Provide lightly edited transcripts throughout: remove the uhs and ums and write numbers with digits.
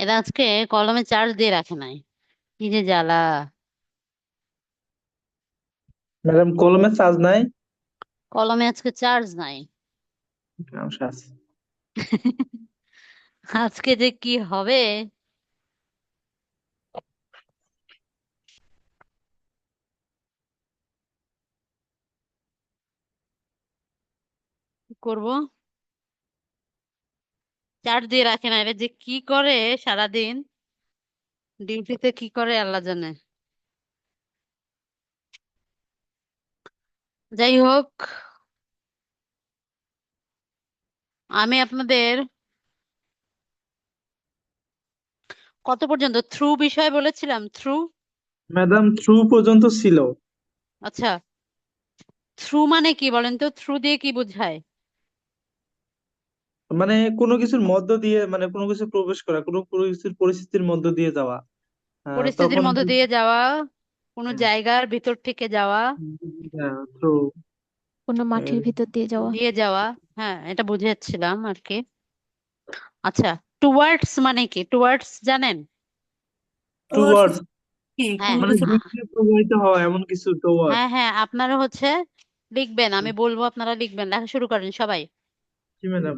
এরা আজকে কলমে চার্জ দিয়ে রাখে নাই, কি যে জ্বালা। ম্যাডাম কলমে চার্জ নাই। কলমে আজকে চার্জ নাই। সমস্যা আছে। আজকে যে কি হবে। কি করব, চার্জ দিয়ে রাখে না, এরা যে কি করে সারাদিন, ডিউটিতে কি করে আল্লাহ জানে। যাই হোক, আমি আপনাদের কত পর্যন্ত থ্রু বিষয় বলেছিলাম, থ্রু। ম্যাডাম থ্রু পর্যন্ত ছিল। আচ্ছা, থ্রু মানে কি বলেন তো, থ্রু দিয়ে কি বোঝায়? মানে কোনো কিছুর মধ্য দিয়ে, মানে কোনো কিছু প্রবেশ করা, কোনো কোনো কিছুর পরিস্থিতির মধ্য দিয়ে যাওয়া। পরিস্থিতির তখন মধ্যে দিয়ে যাওয়া, কোনো হ্যাঁ, জায়গার ভিতর থেকে যাওয়া, হ্যাঁ থ্রু। কোনো মাঠের ভিতর দিয়ে যাওয়া। দিয়ে যাওয়া। হ্যাঁ, এটা বুঝেছিলাম আর কি। আচ্ছা, টুয়ার্ডস মানে কি, টুয়ার্ডস জানেন? টুয়ার্ডস টুয়ার্ডস কি হ্যাঁ কোনো মানে কিছু? দিক দিয়ে প্রবাহিত হওয়া এমন কিছু টুয়ার্ডস। হ্যাঁ হ্যাঁ, আপনারা হচ্ছে লিখবেন, আমি বলবো আপনারা লিখবেন, লেখা শুরু করেন সবাই। জি ম্যাডাম।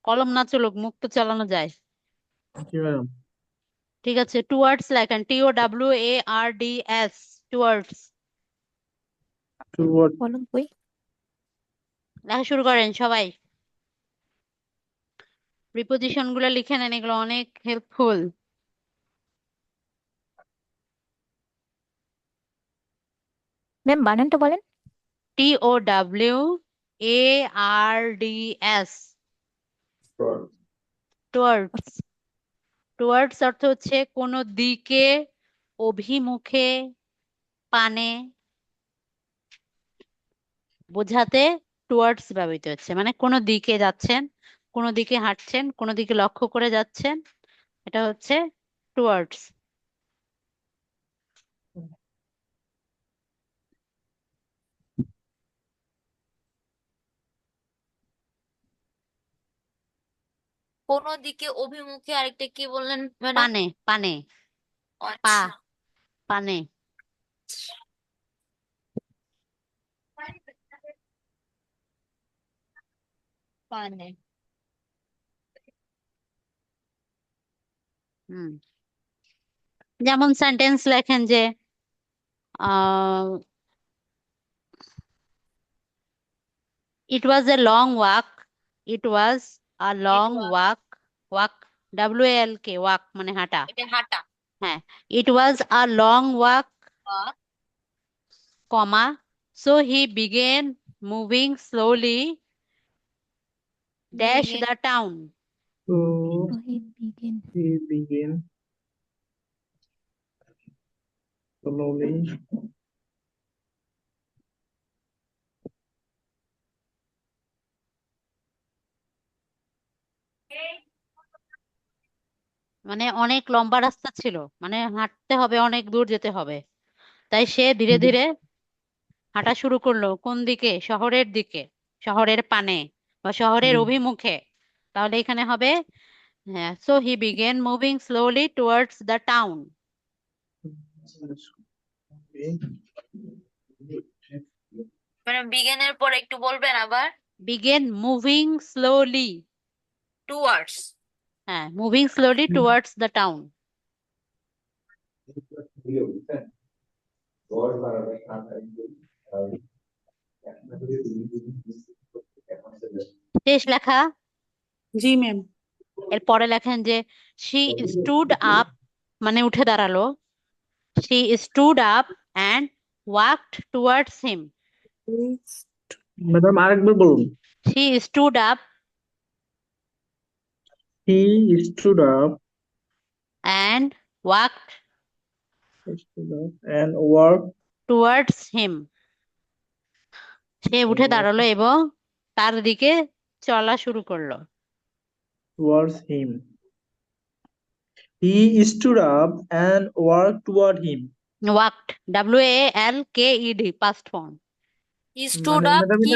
কলম না চলুক, মুখ তো চালানো যায়। জি ম্যাডাম। ঠিক আছে, টুয়ার্ডস লেখেন, TOWARDS, টুয়ার্ডস। টুয়ার্ড। কলম কই? লেখা শুরু করেন সবাই। প্রিপোজিশন গুলো লিখে নেন, এগুলো অনেক হেল্পফুল। ম্যাম বানানটা বলেন। TOWARDS, towards. টুয়ার্ডস অর্থ হচ্ছে কোন দিকে, অভিমুখে, পানে বোঝাতে টুয়ার্ডস ব্যবহৃত হচ্ছে, মানে কোন দিকে যাচ্ছেন, কোন দিকে হাঁটছেন, কোন দিকে লক্ষ্য করে যাচ্ছেন, এটা হচ্ছে টুয়ার্ডস। কোনো দিকে অভিমুখে, আরেকটা কি বললেন ম্যাডাম? পানে, পানে, পা, আচ্ছা। পানে। মানে হুম, যেমন সেন্টেন্স লেখেন যে it was a long walk, it was a it long was, walk, walk, WALK, walk মানে হাঁটা। এটা হাঁটা। হ্যাঁ, it was a long walk, walk, comma, so he began moving slowly dash begin, the town. তো begin. Begin slowly. মানে অনেক লম্বা রাস্তা ছিল, মানে হাঁটতে হবে, অনেক দূর যেতে হবে, তাই সে ধীরে ধীরে হাঁটা শুরু করলো কোন দিকে, শহরের দিকে, শহরের পানে বা শহরের অভিমুখে। তাহলে এখানে হবে, হ্যাঁ, so he began moving slowly towards the town. মানে বিগিনের পর একটু বলবেন আবার। Began moving slowly, towards. হ্যাঁ, moving slowly towards the town. শেষ লেখা। জি ম্যাম। এরপরে লেখেন যে শি স্টুড আপ, মানে উঠে দাঁড়ালো, she stood up and walked towards him. Madam আরেকবার বলুন। She stood up He stood up, and walked and walked towards him. সে উঠে দাঁড়ালো এবং তার দিকে চলা শুরু করলো। towards him. He stood up and walked toward him. Walked, WALKED, past form. Stood মানে আপ ম্যাডাম কি?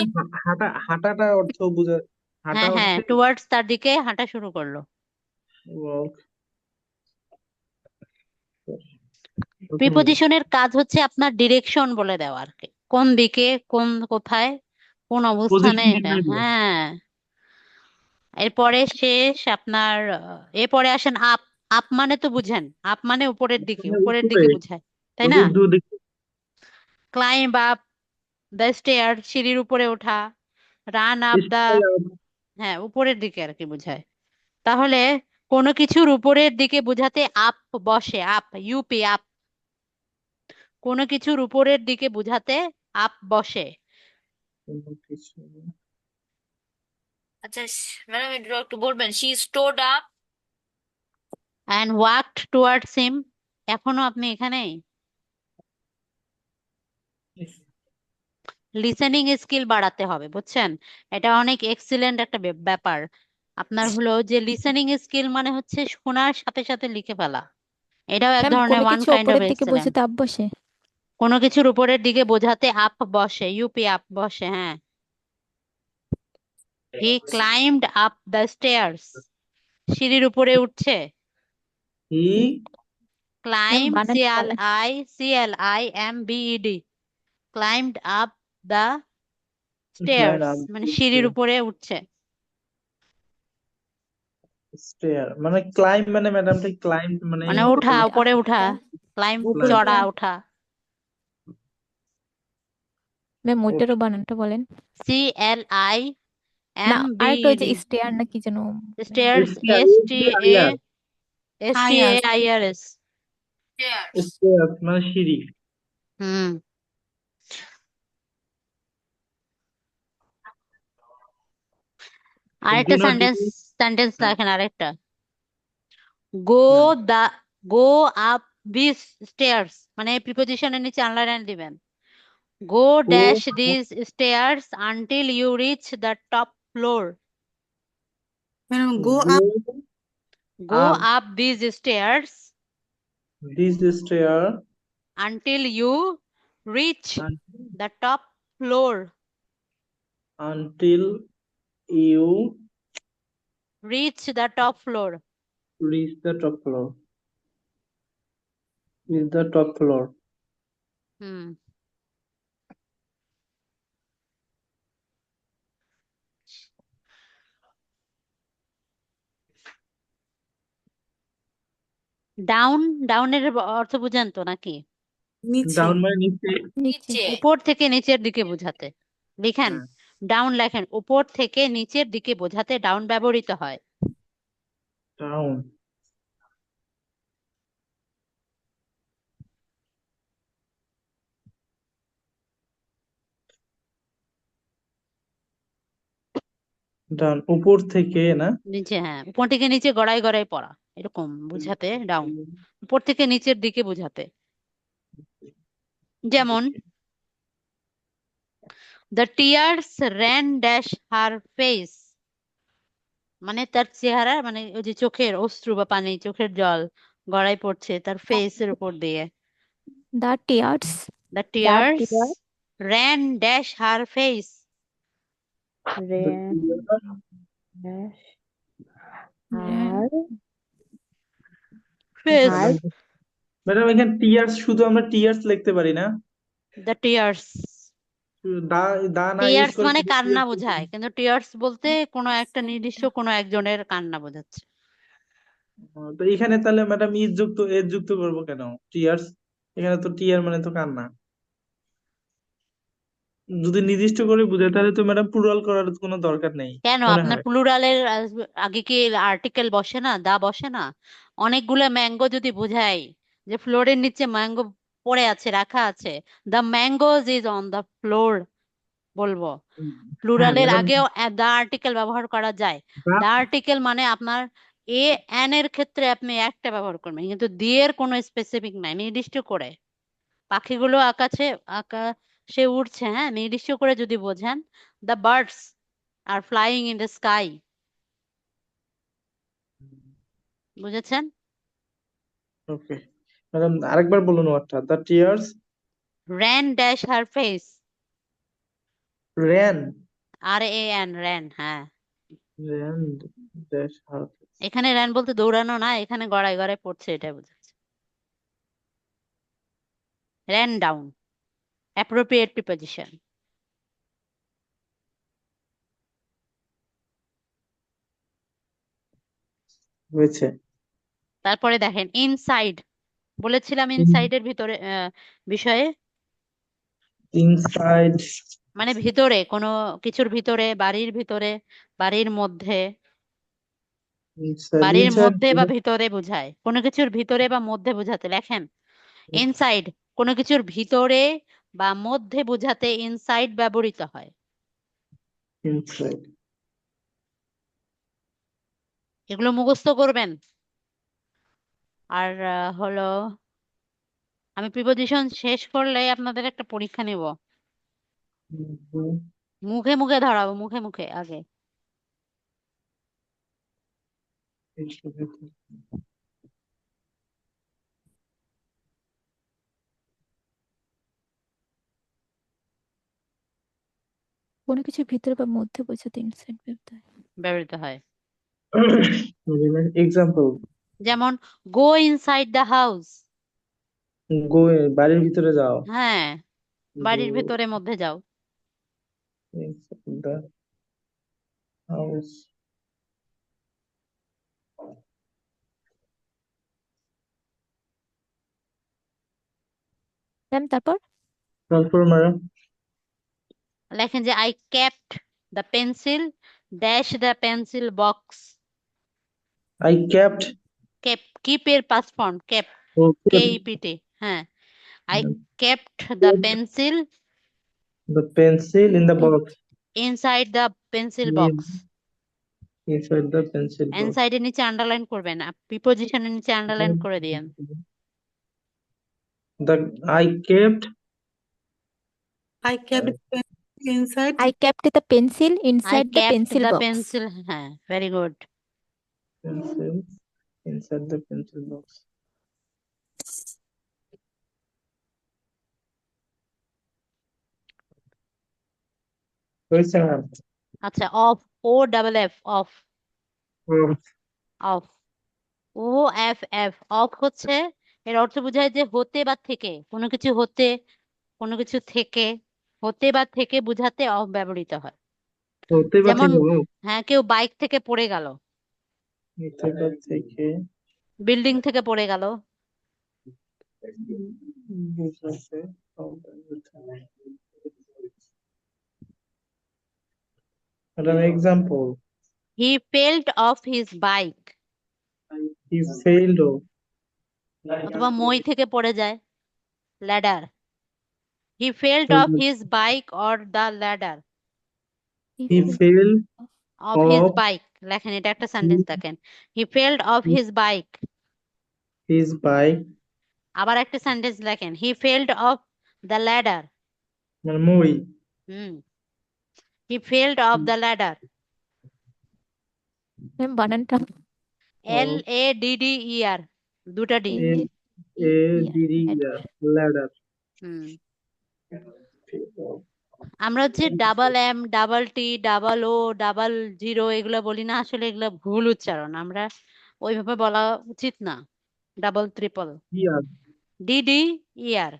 এটা হাঁটাটা অর্থ বোঝা। হাঁটা হ্যাঁ হ্যাঁ, অর্থে টুয়ার্ডস তার দিকে হাঁটা শুরু করলো। walk. ওকে প্রিপজিশনের কাজ হচ্ছে আপনার ডিরেকশন বলে দেওয়া আর কি, কোন দিকে, কোথায়, কোন অবস্থানে পজিশন এটা। নির্ণয় দেওয়া। হ্যাঁ, এরপরে শেষ আপনার এরপরে আসেন আপ। আপ মানে তো বুঝেন, আপ মানে উপরের দিকে, মানে উপরের উপরে দিকে বোঝায়, তাই না? ওদের দুদিকে ক্লাইম্ব আপ দ্য স্টেয়ার, সিঁড়ির উপরে ওঠা। রান আপ দা, স্টাইল আপ। হ্যাঁ উপরের দিকে আর কি বোঝায়। তাহলে কোনো কিছুর উপরের দিকে বোঝাতে আপ বসে, আপ, ইউপি আপ। কোনো কিছুর উপরের দিকে বোঝাতে আপ বসে। কোনো কিছু আচ্ছা ম্যাডাম একটু বলবেন, she stowed up. And walked towards হিম। এখনো আপনি এখানেই। লিসেনিং স্কিল বাড়াতে হবে, বুঝছেন? এটা অনেক এক্সিলেন্ট একটা ব্যাপার আপনার, হলো যে লিসেনিং স্কিল মানে হচ্ছে শোনার সাথে সাথে লিখে ফেলা। এটাও এক ম্যাম ধরনের কোনো ওয়ান কিছু কাইন্ড অফ ওপরের দিকে এক্সেলেন্ট। বোঝাতে আপ বসে। কোনো কিছুর উপরের দিকে বোঝাতে আপ বসে, ইউপি আপ বসে, হ্যাঁ। হি ক্লাইম্বড আপ দ্য স্টেয়ার্স, সিঁড়ির উপরে উঠছে। হি ম্যাম ক্লাইম্ব, বানানটা বলেন। CLIMBED, climbed up the climb stairs up মানে সিঁড়ির উপরে উঠছে। স্টেয়ার মানে ক্লাইম্ব মানে ম্যাডাম ঠিক ক্লাইম্ব মানে মানে উঠা, উপরে উপরে উঠা, ক্লাইম্ব উপরে চড়া, যাওয়া। ওঠা। ম্যাম ওইটারও ওঠা। বানানটা বলেন। না আরেকটা ওই যে CLIMBED, স্টেয়ার না কি যেন। Stairs, stair I R STAIRS। Stairs. Stair মানে সিঁড়ি। হুম। আরেকটা ডিনো সেন্টেন্স, ডিনো সেন্টেন্স হ্যাঁ দেখেন আরেকটা। গো হ্যাঁ দা, গো আপ দিস স্টেয়ার্স, মানে প্রিপোজিশনের নিচে আন্ডারলাইন দিবেন। গো ও dash this stairs until you reach the top floor. Madam go go up. Go up up this stairs this stair until you reach the top floor. until you Reach the top floor. reach the top floor. Reach the top floor. Hmm. Down, ডাউনের অর্থ বুঝেন তো নাকি? নিচে। Down মানে নিচে। নিচে। নিচে। উপর থেকে নিচের দিকে বোঝাতে। লিখেন, হ্যাঁ ডাউন লেখেন, উপর থেকে নিচের দিকে বোঝাতে ডাউন ব্যবহৃত হয়। ডাউন ডাউন উপর থেকে না। নিচে, হ্যাঁ উপর থেকে নিচে গড়াই গড়াই পড়া, এরকম বুঝাতে ডাউন। উপর থেকে নিচের দিকে বোঝাতে। যেমন the tears ran dash her face, মানে তার চেহারা, মানে ওই যে চোখের অশ্রু বা পানি, চোখের জল গড়াই পড়ছে তার ফেসের উপর দিয়ে। The tears. The tears ran dash her face. The tear face, madam madam এখানে টিয়ার্স শুধু আমরা টিয়ার্স লিখতে পারি না। The tears. শুধু দা দা না ইউজ টিয়ার্স করে মানে শুধু কান্না tears লিখতে বোঝায়, পারি। কিন্তু টিয়ার্স বলতে কোনো একটা নির্দিষ্ট কোনো একজনের কান্না বোঝাচ্ছে। তো এখানে তাহলে ম্যাডাম ইজ যুক্ত এজ যুক্ত করবো কেন? টিয়ার্স এখানে তো টিয়ার মানে তো কান্না। যদি নির্দিষ্ট করে বুঝায় তাহলে তো ম্যাডাম প্লুরাল করার কোনো দরকার নেই কেন মনে আপনার হয়। প্লুরালের আগে কি আর্টিকেল বসে না, দা বসে না? অনেকগুলো ম্যাঙ্গো যদি বোঝাই যে ফ্লোরের নিচে ম্যাঙ্গো পড়ে আছে, রাখা আছে, the mangoes is on the floor বলবো। হ্যাঁ প্লুরালের ম্যাডাম আগেও দা আর্টিকেল ব্যবহার করা যায়। দা আর্টিকেল মানে আপনার এ এন এর ক্ষেত্রে আপনি একটা ব্যবহার করবেন, কিন্তু দি এর কোনো স্পেসিফিক নাই নির্দিষ্ট করে। পাখিগুলো আকাশে উড়ছে, হ্যাঁ নির্দিষ্ট করে যদি বোঝেন, the birds are flying in the sky, বুঝেছেন? ওকে ম্যাডাম আরেকবার বলুন ওয়ার্ডটা the tears ran dash her face, ran RAN, ran, হ্যাঁ। র্যান ড্যাশ হার এখানে র্যান বলতে দৌড়ানো না, এখানে গড়ায় গড়ায় পড়ছে এটা বোঝাচ্ছে। ran down, appropriate preposition. হয়েছে। তারপরে দেখেন ইনসাইড, বলেছিলাম ইনসাইডের ভিতরে বিষয়ে, ইনসাইড, মানে ভিতরে, কোনো কিছুর ভিতরে, বাড়ির ভিতরে, বাড়ির মধ্যে, ইনসাইড, বাড়ির ইনসাইড মধ্যে বা ভিতরে বোঝায়, কোনো কিছুর ভিতরে বা মধ্যে বোঝাতে লেখেন ইনসাইড, কোনো কিছুর ভিতরে বা মধ্যে বোঝাতে ইনসাইড ব্যবহৃত হয়। ইনসাইড। এগুলো মুখস্থ করবেন। আর হলো আমি প্রিপোজিশন শেষ করলে আপনাদের একটা পরীক্ষা নিব, মুখে মুখে ধরাবো, মুখে মুখে আগে। কোনো কিছুর ভিতরে বা মধ্যে বোঝাতে ইনসাইড ব্যবহৃত হয়। এক্সাম্পল, যেমন গো ইনসাইড দ্য হাউস, গো, বাড়ির ভিতরে যাও। হ্যাঁ, গো বাড়ির ভেতরে মধ্যে যাও। Inside the house. ম্যাম তারপর তারপর ম্যাডাম, লেখেন যে I kept the pencil dash the pencil box. I kept, কিপের পাস্ট ফর্ম কেপ, KEPT, হ্যাঁ, I kept the pencil the pencil in the box, inside the pencil box. inside the pencil box. Inside এর নিচে underline করবেন, প্রিপোজিশনের নিচে underline করে দিয়েন। The I kept, I kept the pencil inside I kept the pencil I inside the kept pencil the box. Pencil, হ্যাঁ, very good. pencil inside the pencil box. হয়েছে ma'am? আচ্ছা, off, O double F, off, off, O F F, off হচ্ছে, এর অর্থ বোঝায় যে হতে বা থেকে, কোনো কিছু হতে, কোনো কিছু থেকে, হতে বা থেকে বোঝাতে অফ ব্যবহৃত হয়। হতে বা যেমন থেকে, হ্যাঁ, কেউ বাইক থেকে পড়ে গেল, হতে বা থেকে বিল্ডিং থেকে পড়ে গেল, বুঝাতে madam example, he failed off his bike, he failed of, অথবা মই থেকে পড়ে যায়, ladder, he failed off his bike or the ladder, he failed off his of bike, লেখেন, এটা একটা সেন্টেন্স দেখেন, he failed off his bike. his bike, আবার একটা সেন্টেন্স লেখেন, he failed of the ladder. মানে মই, হি ফেল্ড অফ দ্য ল্যাডার, ম্যাম বানানটা LADDER, দুটা D. A a d d ladder, হুম, আমরা হচ্ছে double M, double T, double O, double zero এগুলো বলি না, আসলে এগুলো ভুল উচ্চারণ, আমরা ওইভাবে বলা উচিত না। ডাবল ট্রিপল, here, DDER,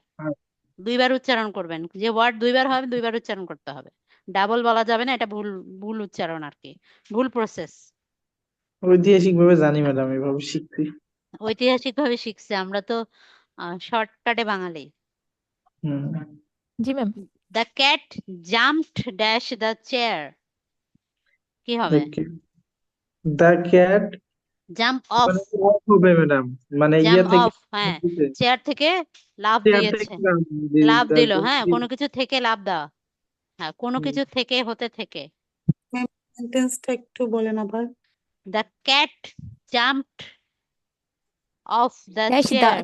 দুইবার উচ্চারণ করবেন, যে ওয়ার্ড দুইবার হবে দুইবার উচ্চারণ করতে হবে, ডাবল বলা যাবে না, এটা ভুল, ভুল উচ্চারণ আর কি, ভুল প্রসেস। ঐতিহাসিক ভাবে জানি ম্যাডাম, এভাবে শিখছি। ঐতিহাসিক ভাবে শিখছে, আমরা তো শর্টকাটে বাঙালি। হুম, জি ma'am. The cat jumped dash the chair, কি হবে? the cat, জাম্প অফ, মানে off হবে ম্যাডাম, মানে ইয়ে জাম্প থেকে, অফ, হ্যাঁ, চেয়ার থেকে লাফ চেয়ার দিয়েছে, থেকে নাম দিয়ে লাফ দিল, তারপর হ্যাঁ, কোনো কিছু থেকে লাফ দেওয়া, হ্যাঁ, কোনো কিছু থেকে, হতে থেকে। সেন্টেন্সটা একটু বলেন আবার। The cat jumped of the dash the chair,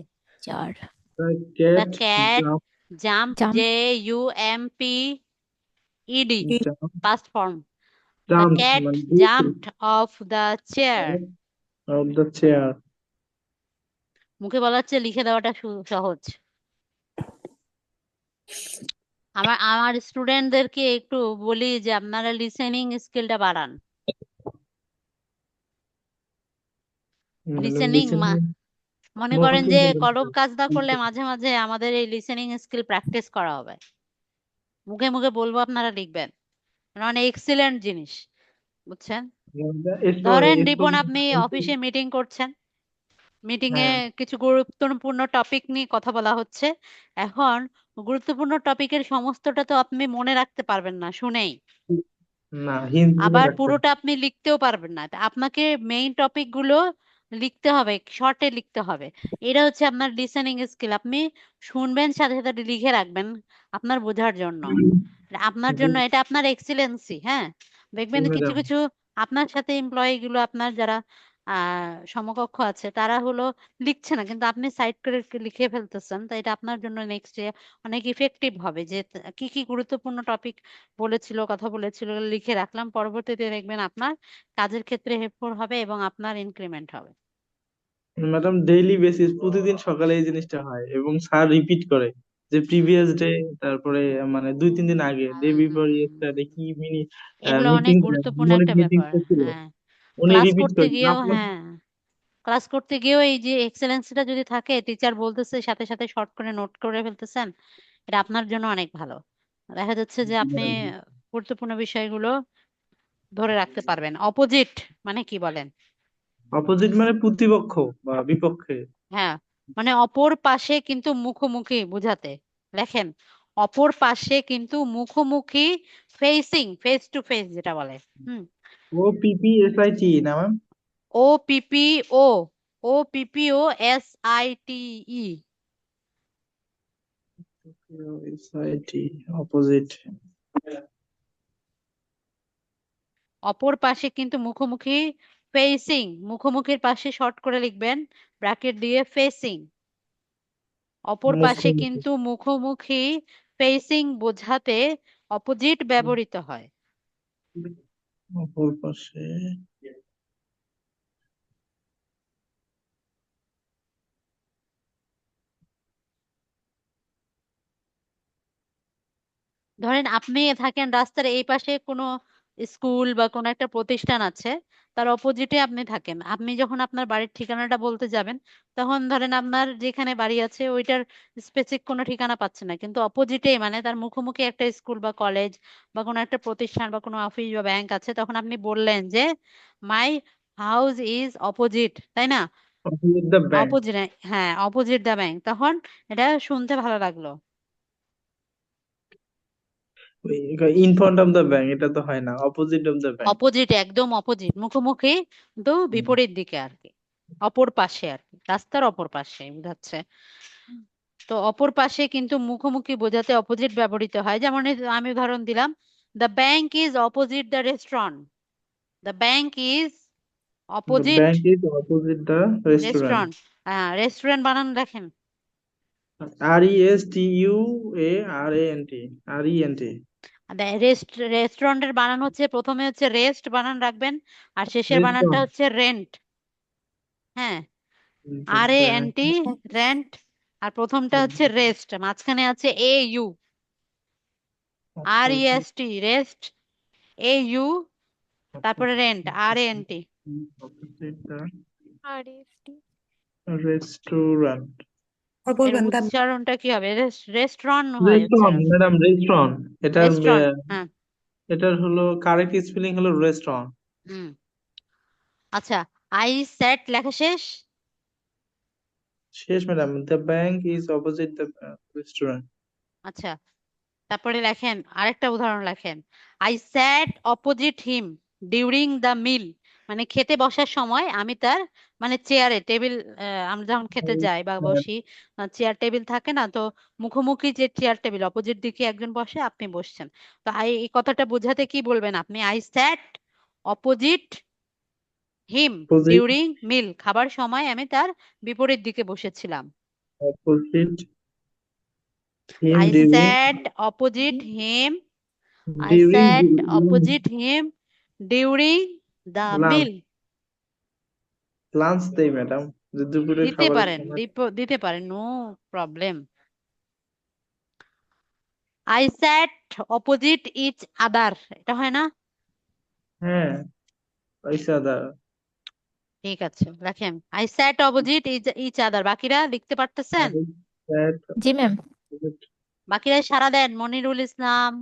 চার। the the cat cat jump, Jump. JUMPED, jumped, past form. The cat মানে jumped off the chair. of the chair. মুখে বলা হচ্ছে, লিখে দেওয়াটা সহজ। আমার স্টুডেন্টদেরকে একটু বলি যে আপনারা লিসেনিং স্কিলটা বাড়ান। লিসেনিং মনে মোট করেন যে 3 দিন। কলম কাজ না করলে মাঝে মাঝে আমাদের এই লিসেনিং স্কিল প্র্যাকটিস করা হবে, মুখে মুখে বলবো আপনারা লিখবেন, মানে এক্সিলেন্ট জিনিস, বুঝছেন? ধরেন রিপন আপনি অফিসে মিটিং করছেন, মিটিং এ হ্যাঁ, কিছু গুরুত্বপূর্ণ টপিক নিয়ে কথা বলা হচ্ছে। এখন গুরুত্বপূর্ণ টপিকের সমস্তটা তো আপনি মনে রাখতে পারবেন না শুনেই, না হিন্ট গুলো আবার রাখতে হবে। পুরোটা আপনি লিখতেও পারবেন না, তা আপনাকে মেইন টপিক গুলো লিখতে হবে, শর্টে লিখতে হবে। এটা হচ্ছে আপনার লিসেনিং স্কিল, আপনি শুনবেন সাথে সাথে লিখে রাখবেন আপনার বোঝার জন্য, আপনার জি জন্য এটা আপনার এক্সিলেন্সি। হ্যাঁ, দেখবেন কিছু ম্যাডাম। কিছু আপনার সাথে এমপ্লয়ি গুলো আপনার যারা সমকক্ষ আছে তারা হলো লিখছে না, কিন্তু আপনি সাইড করে লিখে ফেলতেছেন, তো এটা আপনার জন্য নেক্সট ডে অনেক ইফেক্টিভ হবে, যে কি কি গুরুত্বপূর্ণ টপিক বলেছিল, কথা বলেছিল, এগুলো লিখে রাখলাম, পরবর্তীতে দেখবেন আপনার কাজের ক্ষেত্রে হেল্পফুল হবে এবং আপনার ইনক্রিমেন্ট হবে। ম্যাডাম ডেইলি বেসিস প্রতিদিন সকালে এই জিনিসটা হয় এবং স্যার রিপিট করে যে প্রিভিয়াস ডে, তারপরে মানে 2-3 দিন আগে, ডে হুম বিফোর হুম হুম হুম। ইয়েস্টারডে কি মিনি এগুলো অনেক মিটিং, গুরুত্বপূর্ণ মনে একটা ব্যাপার। মিটিংটা ছিল, হ্যাঁ, উনি ক্লাস রিপিট করতে করে গিয়েও, আপনার। হ্যাঁ, ক্লাস করতে গিয়েও এই যে এক্সেলেন্সটা যদি থাকে, টিচার বলতেছে সাথে সাথে শর্ট করে নোট করে ফেলতেছেন, এটা আপনার জন্য অনেক ভালো। দেখা যাচ্ছে যে আপনি গুরুত্বপূর্ণ বিষয়গুলো ধরে রাখতে পারবেন। অপোজিট মানে কি বলেন? অপোজিট মানে প্রতিপক্ষ বা বিপক্ষে। হ্যাঁ, মানে অপর পাশে কিন্তু মুখোমুখি বুঝাতে লেখেন, অপর পাশে কিন্তু মুখোমুখি, ফেসিং, ফেস টু ফেস যেটা বলে। হুম, OPPSIT না ম্যাম? ও পিপি ও, ও পিপি ও SITE, SIT অপোজিট। অপর পাশে কিন্তু মুখোমুখি, ফেসিং, মুখোমুখির পাশে শর্ট করে লিখবেন ব্র্যাকেট দিয়ে ফেসিং, অপর পাশে মুখোমুখি। কিন্তু মুখোমুখি, ফেসিং বোঝাতে অপোজিট ব্যবহৃত হয়। অপর পাশে। ধরেন আপনি থাকেন রাস্তার এই পাশে, কোনো স্কুল বা কোনো একটা প্রতিষ্ঠান আছে, তার অপোজিটে আপনি থাকেন, আপনি যখন আপনার বাড়ির ঠিকানাটা বলতে যাবেন, তখন ধরেন আপনার যেখানে বাড়ি আছে ওইটার স্পেসিফিক কোনো ঠিকানা পাচ্ছে না, কিন্তু অপোজিটে মানে তার মুখোমুখি একটা স্কুল বা কলেজ বা কোনো একটা প্রতিষ্ঠান বা কোনো অফিস বা ব্যাংক আছে, তখন আপনি বললেন যে মাই হাউস ইজ অপোজিট, তাই না? Opposite the bank. অপোজিট, হ্যাঁ, অপোজিট দা ব্যাংক, তখন এটা শুনতে ভালো লাগলো। In front of the bank এটা তো হয় না, opposite of the bank. Opposite, একদম অপোজিট, মুখোমুখি কিন্তু বিপরীত দিকে আর কি, অপর পাশে আর কি, রাস্তার অপর পাশে বোঝাচ্ছে। তো অপর পাশে কিন্তু মুখোমুখি বোঝাতে অপোজিট ব্যবহৃত হয়, যেমন এই যে আমি উদাহরণ দিলাম, the bank is opposite the restaurant, the bank is the opposite bank is opposite the restaurant. Restaurant. হ্যাঁ, রেস্টুরেন্ট বানান দেখেন, RESTUARANT। রেস্টুরেন্টের বানান হচ্ছে, প্রথমে হচ্ছে রেস্ট বানান রাখবেন, আর শেষের বানানটা রেস্টুরেন্ট। হচ্ছে রেন্ট। হ্যাঁ, RANT, রেন্ট, আর প্রথমটা হচ্ছে রেস্ট, মাঝখানে আছে AU, REST, রেস্ট, AU, তারপরে রেন্ট, RANT। RST restaurant. और এর बोलবেন the উচ্চারণটা কি হবে? রেস্টুরেন্ট হয় রেস্টুরেন্ট উচ্চারণ। Madam, restaurant. এটার রেস্টুরেন্ট, হ্যাঁ। এটার হলো কারেক্ট স্পেলিং হলো রেস্টুরেন্ট। হুম, আচ্ছা, আই সেট লেখা শেষ। শেষ madam, the bank is opposite the restaurant. আচ্ছা, তারপরে লেখেন আরেকটা উদাহরণ লেখেন, I sat opposite him during the meal, মানে খেতে বসার সময় আমি তার, মানে চেয়ারে টেবিল, আমরা যখন খেতে যাই বা বসি, চেয়ার টেবিল থাকে না, তো মুখোমুখি যে চেয়ার টেবিল, অপোজিট দিকে একজন বসে, আপনি বসছেন, তো এই কথাটা বোঝাতে কি বলবেন আপনি? I sat opposite him opposite, during meal, খাবার সময় আমি তার বিপরীত দিকে বসেছিলাম। Opposite him I during, sat opposite him, I during sat opposite him during the lunch. meal. Lunch দেই ম্যাডাম, যে দুপুরের দিতে খাবারের পারেন, সময়। দিতে পারেন, no problem. I sat opposite each other, এটা হয় না? হ্যাঁ, পয়সা দা। ঠিক আছে, লেখেন I sat opposite each other. বাকিরা লিখতে পারতেছেন? That জি ম্যাম। বাকিরা সারা দেন। মনিরুল ইসলাম,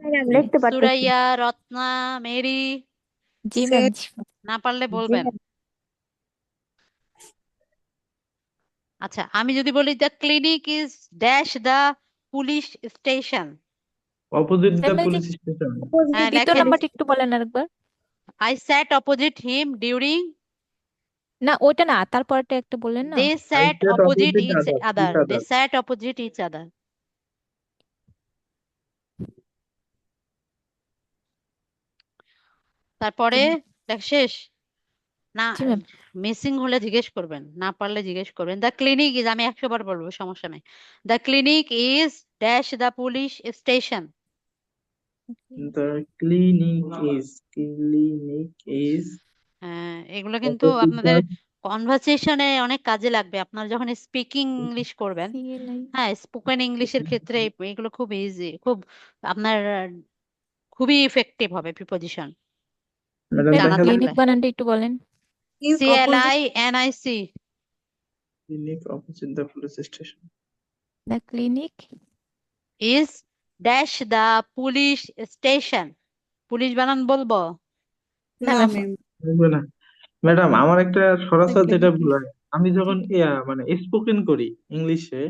ম্যাম লিখতে পারতেছি। সুরাইয়া, রত্না, মেরি। জি ম্যাম। Set, না পারলে জি বলবেন। ম্যাম। আচ্ছা, আমি যদি বলি the clinic is dash the police station. opposite the ma'am এই যে police station. হ্যাঁ, দ্বিতীয় লেখেন নাম্বারটা একটু বলেন আরেকবার। I sat opposite him during. না ওইটা না, তারপরটা একটা বললেন না। They I sat sat opposite opposite each others, other. each they other. Sat opposite each other. তারপরে জি ম্যাম। লেখা শেষ? না, জি ম্যাম। মিসিং হলে জিজ্ঞেস করবেন, না পারলে জিজ্ঞেস করবেন। দ্য ক্লিনিক ইজ, আমি 100 বার বলবো, সমস্যা নেই। The clinic is dash the police station. The clinic is হ্যাঁ, এগুলো কিন্তু opposite আপনাদের the কনভারসেশনে অনেক কাজে লাগবে আপনারা যখন স্পিকিং ইংলিশ করবেন। সিএলআই। হ্যাঁ, স্পোকেন ইংলিশের ক্ষেত্রে এগুলো খুব ইজি, খুব আপনার খুবই ইফেক্টিভ হবে প্রিপোজিশন ম্যাডাম ম্যাম জানা দেখা যায় থাকলে। ক্লিনিক বানানটা একটু বলেন। is opposite, CLINIC clinic opposite the police station. The clinic. Is dash the police station. Police বানান বলবো? না no ম্যাম। ma'am. বুঝবে না ম্যাডাম, আমার একটা দ্য সরাসরি যেটা ক্লিনিক ভুল হয়, আমি যখন মানে স্পোকেন করি ইংলিশে,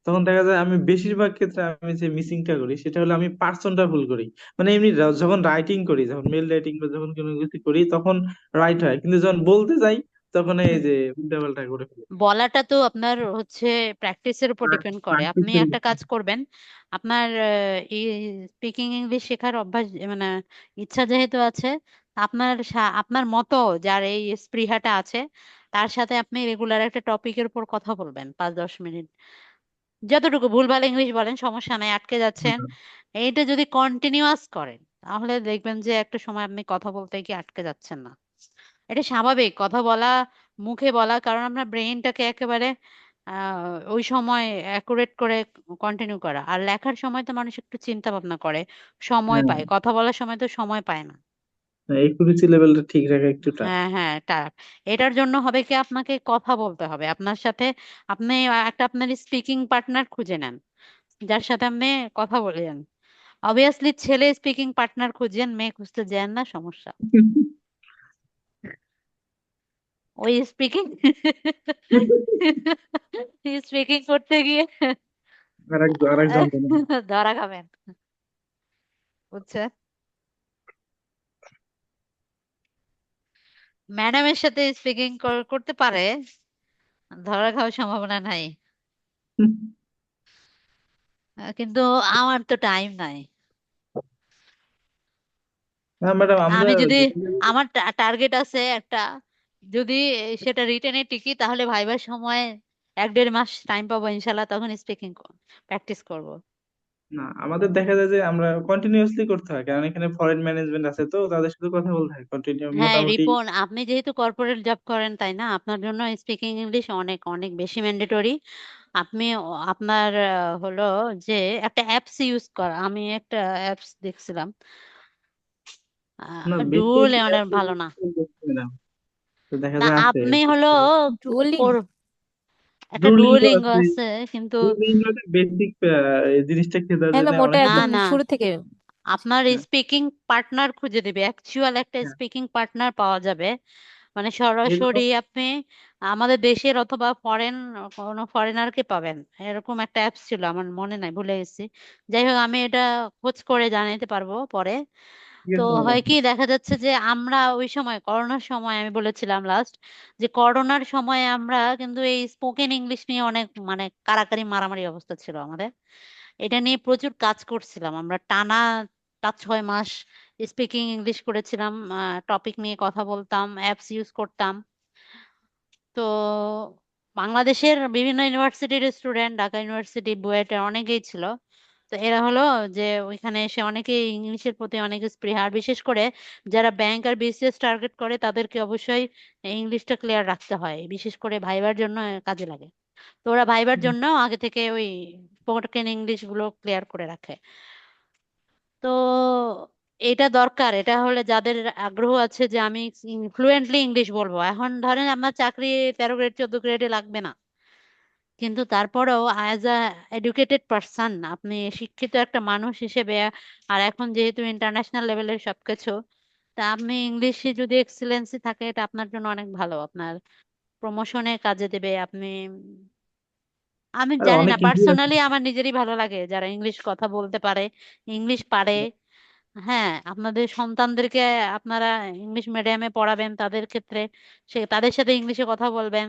তখন দেখা যায় আমি বেশিরভাগ ক্ষেত্রে আমি যে মিসিংটা করি সেটা হলো আমি পার্সনটা ভুল করি। মানে এমনি যখন রাইটিং করি, যখন মেল রাইটিং বা যখন কোনো কিছু করি তখন রাইট হয়, কিন্তু যখন বলতে যাই তখন এই যে উল্টাপাল্টা করে ফেলি। বলাটা তো আপনার হচ্ছে প্র্যাকটিসের উপর ডিপেন্ড করে। আপনি প্র্যাকটিসের একটা কাজ করবেন, আপনার এই স্পিকিং ইংলিশ শেখার অভ্যাস মানে ইচ্ছা যেহেতু আছে, আপনার আপনার মতো যার এই স্পৃহাটা আছে তার সাথে আপনি রেগুলার একটা টপিকের উপর কথা বলবেন 5-10 মিনিট। যতটুকু ভুলভাল ইংলিশ বলেন সমস্যা নাই, আটকে যাচ্ছেন, এইটা যদি কন্টিনিউয়াস করেন তাহলে দেখবেন যে একটা সময় আপনি কথা বলতে গিয়ে আটকে যাচ্ছেন না। এটা স্বাভাবিক কথা বলা, মুখে বলা, কারণ আমরা ব্রেইনটাকে একেবারে ওই সময় অ্যাকুরেট করে কন্টিনিউ করা। আর লেখার সময় তো মানুষ একটু চিন্তা ভাবনা করে, সময় হ্যাঁ, পায়, কথা বলার সময় তো সময় পায় না। একুরেসি লেভেলটা ঠিক রাখা একটু টাফ। হ্যাঁ হ্যাঁ, এটার জন্য হবে কি, আপনাকে কথা বলতে হবে আপনার সাথে। আপনি একটা আপনার স্পিকিং পার্টনার খুঁজে নেন যার সাথে আপনি কথা বলেন। অবভিয়াসলি ছেলে স্পিকিং পার্টনার খুঁজেন, মেয়ে খুঁজতে যান না, সমস্যা। ওই স্পিকিং স্পিকিং করতে গিয়ে আরেক যন্ত্রণা। ধরা খাবেন, বুঝছেন? ম্যাডামের সাথে স্পিকিং করতে পারে, ধরা খাওয়ার সম্ভাবনা নাই। কিন্তু আমার তো টাইম নাই। হ্যাঁ ম্যাডাম, আমরা আমি যদি, basically আমার টার্গেট আছে একটা, যদি সেটা রিটেনে টিকি তাহলে ভাইবার সময় 1-1.5 মাস টাইম পাবো ইনশাল্লাহ, তখন স্পিকিং প্র্যাকটিস করব। না, আমাদের দেখা যায় যে আমরা কন্টিনিউয়াসলি করতে হয়, কারণ এখানে ফরেন ম্যানেজমেন্ট আছে, তো তাদের সাথে কথা বলতে হয় কন্টিনিউ হ্যাঁ মোটামুটি। রিপন, আপনি যেহেতু কর্পোরেট জব করেন তাই না, আপনার জন্য স্পিকিং ইংলিশ অনেক অনেক বেশি ম্যান্ডেটরি। আপনি আপনার হলো যে একটা অ্যাপস ইউজ করা, আমি একটা অ্যাপস দেখছিলাম, না, বেসিক ডুল অনেক ভালো না। ম্যাডাম, তো দেখা না যায় আছে আপনি হলো ডুওলিং। কোর- একটা ডুওলিঙ্গো ডুওলিঙ্গো আছে। আছে কিন্তু। ডুওলিঙ্গোতে বেসিক জিনিসটা খেতে হ্যাঁ জেনে ম্যাম ওটা অনেক না একদম না, শুরু থেকে। আপনার হ্যাঁ, স্পিকিং পার্টনার খুঁজে দিবে, অ্যাকচুয়াল একটা হ্যাঁ, স্পিকিং পার্টনার পাওয়া যাবে। মানে এরকম। সরাসরি আপনি আমাদের দেশের অথবা কোনো ফরেনারকে পাবেন, এরকম একটা অ্যাপস ছিল, আমার মনে নাই, ভুলে গেছি। যাই হোক, আমি এটা খোঁজ করে জানাতে পারবো পরে। ঠিক তো আছে হয় ম্যাডাম। কি, দেখা যাচ্ছে যে আমরা ওই সময় করোনার সময়, আমি বলেছিলাম লাস্ট যে করোনার সময় আমরা কিন্তু এই স্পোকেন ইংলিশ নিয়ে অনেক মানে কারাকারি মারামারি অবস্থা ছিল আমাদের। এটা নিয়ে প্রচুর কাজ করছিলাম আমরা, টানা 5-6 মাস স্পিকিং ইংলিশ করেছিলাম, টপিক নিয়ে কথা বলতাম, অ্যাপস ইউজ করতাম। তো বাংলাদেশের বিভিন্ন ইউনিভার্সিটির স্টুডেন্ট, ঢাকা ইউনিভার্সিটি, বুয়েটের অনেকেই ছিল। তো এরা হলো যে ওইখানে এসে অনেকেই ইংলিশের প্রতি অনেক স্পৃহা, আর বিশেষ করে যারা ব্যাংক আর বিসিএস টার্গেট করে তাদেরকে অবশ্যই ইংলিশটা ক্লিয়ার রাখতে হয়, বিশেষ করে ভাইবার জন্য কাজে লাগে। তো ওরা ভাইবার জন্য আগে থেকে ওই স্পোকেন ইংলিশ গুলো ক্লিয়ার করে রাখে। তো এটা দরকার, এটা হলে যাদের আগ্রহ আছে যে আমি ফ্লুয়েন্টলি ইংলিশ বলবো। এখন ধরেন আপনার চাকরি 13 গ্রেড 14 গ্রেডে লাগবে না, কিন্তু তারপরেও অ্যাজ আ এডুকেটেড পারসন, আপনি শিক্ষিত একটা মানুষ হিসেবে, আর এখন যেহেতু ইন্টারন্যাশনাল লেভেলের সবকিছু, তা আপনি ইংলিশে যদি এক্সেলেন্সি থাকে এটা আপনার জন্য অনেক ভালো, আপনার প্রমোশনে কাজে দেবে। আমি আর জানি না, অনেক কিছু আছে। পার্সোনালি আমার নিজেরই ভালো লাগে যারা ইংলিশ কথা বলতে পারে, ইংলিশ পারে। হ্যাঁ, আপনাদের সন্তানদেরকে আপনারা ইংলিশ মিডিয়ামে পড়াবেন, তাদের ক্ষেত্রে তাদের সাথে ইংলিশে কথা বলবেন,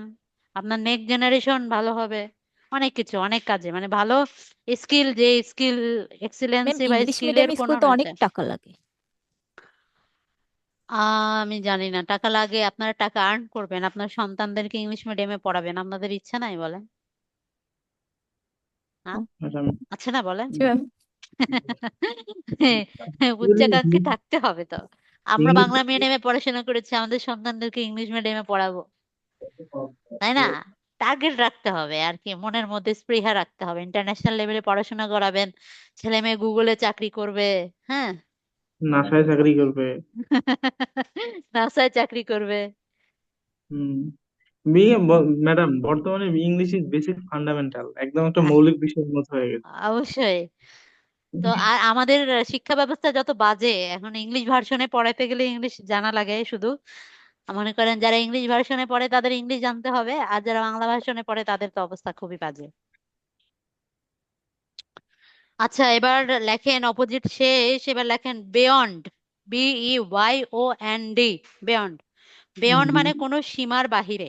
আপনার নেক্সট জেনারেশন ভালো হবে। অনেক কিছু, অনেক কাজে, মানে ভালো স্কিল, যে স্কিল ম্যাম এক্সিলেন্সি বা ইংলিশ স্কিলের মিডিয়াম কোনো স্কুল তো অনেক রয়েছে। টাকা লাগে। আমি জানি না, টাকা লাগে, আপনারা টাকা আর্ন করবেন, আপনার সন্তানদেরকে ইংলিশ মিডিয়ামে পড়াবেন, আপনাদের ইচ্ছা নাই বলেন? হ্যাঁ, ও, ম্যাডাম, আছে না বলেন? জি ম্যাম। উচ্চাকাঙ্ক্ষী থাকতে হবে তো। আমরা ইংলিশ বাংলা মিডিয়ামে পড়াশোনা করেছি, আমাদের সন্তানদেরকে ইংলিশ মিডিয়ামে পড়াবো, তাই না? টার্গেট রাখতে হবে আর কি, মনের মধ্যে স্পৃহা রাখতে হবে, ইন্টারন্যাশনাল লেভেলে পড়াশোনা করাবেন, ছেলে মেয়ে গুগলে চাকরি করবে। হ্যাঁ। নাসায় চাকরি করবে। নাসায় চাকরি করবে। হুম। ম্যাডাম, বর্তমানে ইংলিশ ইজ বেসিক ফান্ডামেন্টাল, একদম একটা হ্যাঁ, মৌলিক বিষয়ের মতো হয়ে গেছে। অবশ্যই। তো আর আমাদের শিক্ষা ব্যবস্থা যত বাজে, এখন ইংলিশ ভার্সনে পড়াতে গেলে ইংলিশ জানা লাগে শুধু। মনে করেন যারা ইংলিশ ভার্সনে পড়ে তাদের ইংলিশ জানতে হবে, আর যারা বাংলা ভার্সনে পড়ে তাদের তো অবস্থা খুবই বাজে। আচ্ছা, এবার লেখেন অপোজিট শেষ, এবার লেখেন বেয়ন্ড, BEYOND, বেয়ন্ড। বেয়ন্ড মানে কোনো সীমার বাহিরে।